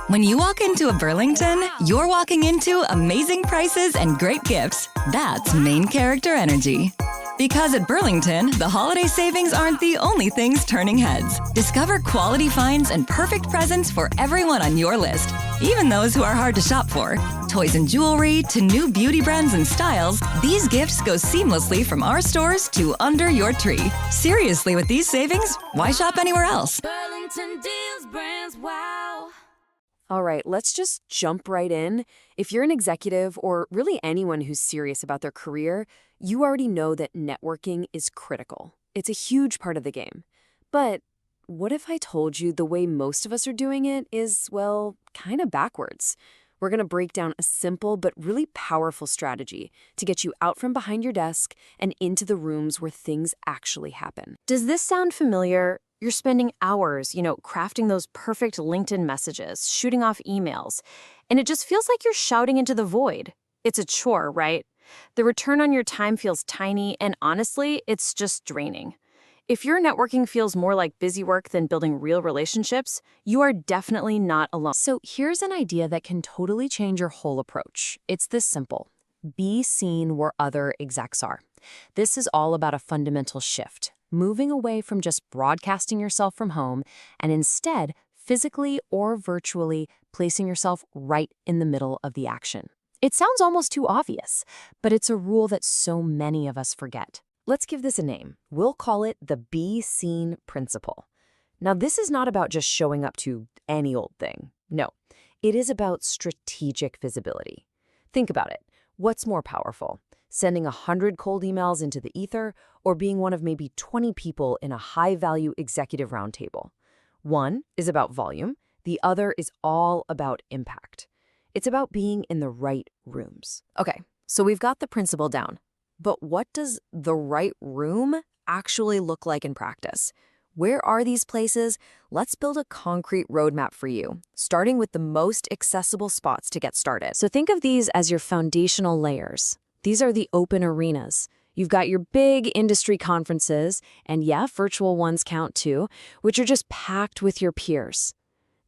When you walk into a Burlington, you're walking into amazing prices and great gifts. That's main character energy. Because at Burlington, the holiday savings aren't the only things turning heads. Discover quality finds and perfect presents for everyone on your list, even those who are hard to shop for. Toys and jewelry to new beauty brands and styles, these gifts go seamlessly from our stores to under your tree. Seriously, with these savings, why shop anywhere else? Burlington deals, brands, wow. All right, let's just jump right in. If you're an executive or really anyone who's serious about their career, you already know that networking is critical. It's a huge part of the game. But what if I told you the way most of us are doing it is, well, kind of backwards? We're going to break down a simple but really powerful strategy to get you out from behind your desk and into the rooms where things actually happen. Does this sound familiar? You're spending hours, crafting those perfect LinkedIn messages, shooting off emails, and it just feels like you're shouting into the void. It's a chore, right? The return on your time feels tiny, and honestly, it's just draining. If your networking feels more like busy work than building real relationships, you are definitely not alone. So here's an idea that can totally change your whole approach. It's this simple. Be seen where other execs are. This is all about a fundamental shift, moving away from just broadcasting yourself from home and instead physically or virtually placing yourself right in the middle of the action. It sounds almost too obvious, but it's a rule that so many of us forget. Let's give this a name. We'll call it the Be Seen principle. Now, this is not about just showing up to any old thing. No, it is about strategic visibility. Think about it. What's more powerful? Sending 100 cold emails into the ether or being one of maybe 20 people in a high-value executive roundtable? One is about volume. The other is all about impact. It's about being in the right rooms. Okay, so we've got the principle down. But what does the right room actually look like in practice? Where are these places? Let's build a concrete roadmap for you, starting with the most accessible spots to get started. So think of these as your foundational layers. These are the open arenas. You've got your big industry conferences, and yeah, virtual ones count too, which are just packed with your peers.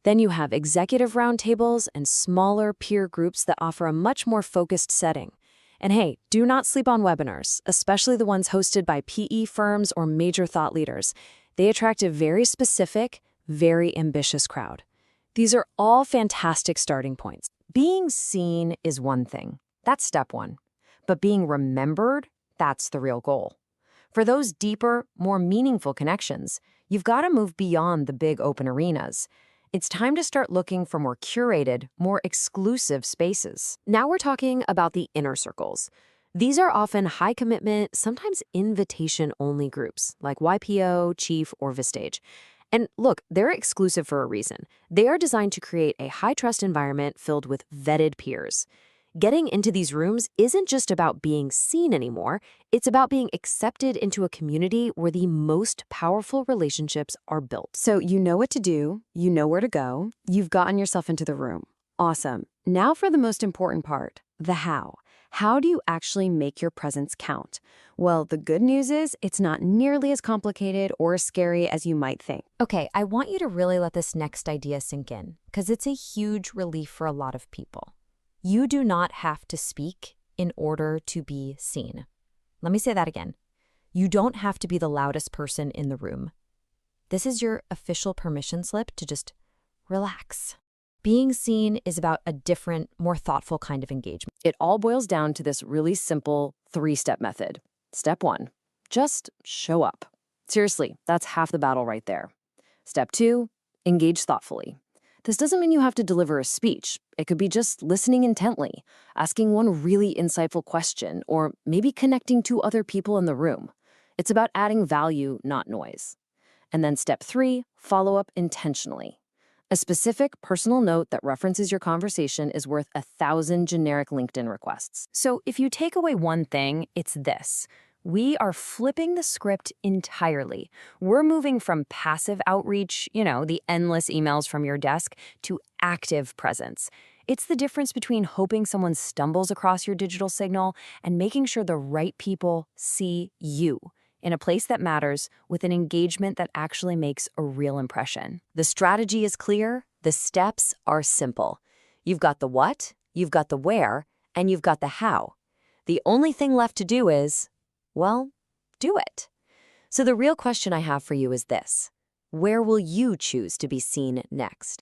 Then you have executive roundtables and smaller peer groups that offer a much more focused setting. And hey, do not sleep on webinars, especially the ones hosted by PE firms or major thought leaders. They attract a very specific, very ambitious crowd. These are all fantastic starting points. Being seen is one thing. That's step one. But being remembered, that's the real goal. For those deeper, more meaningful connections, you've got to move beyond the big open arenas. It's time to start looking for more curated, more exclusive spaces. Now we're talking about the inner circles. These are often high-commitment, sometimes invitation-only groups, like YPO, Chief, or Vistage. And look, they're exclusive for a reason. They are designed to create a high-trust environment filled with vetted peers. Getting into these rooms isn't just about being seen anymore. It's about being accepted into a community where the most powerful relationships are built. So you know what to do, you know where to go, you've gotten yourself into the room. Awesome. Now for the most important part, the how. How do you actually make your presence count? Well, the good news is it's not nearly as complicated or as scary as you might think. Okay, I want you to really let this next idea sink in, because it's a huge relief for a lot of people. You do not have to speak in order to be seen. Let me say that again. You don't have to be the loudest person in the room. This is your official permission slip to just relax. Being seen is about a different, more thoughtful kind of engagement. It all boils down to this really simple 3-step method. Step 1, just show up. Seriously, that's half the battle right there. Step 2, engage thoughtfully. This doesn't mean you have to deliver a speech. It could be just listening intently, asking one really insightful question, or maybe connecting to other people in the room. It's about adding value, not noise. And then step 3, follow up intentionally. A specific personal note that references your conversation is worth 1,000 generic LinkedIn requests. So if you take away one thing, it's this. We are flipping the script entirely. We're moving from passive outreach, the endless emails from your desk, to active presence. It's the difference between hoping someone stumbles across your digital signal and making sure the right people see you in a place that matters with an engagement that actually makes a real impression. The strategy is clear, The steps are simple. You've got the what, you've got the where, and you've got the how. The only thing left to do is, well, do it. So the real question I have for you is this: where will you choose to be seen next?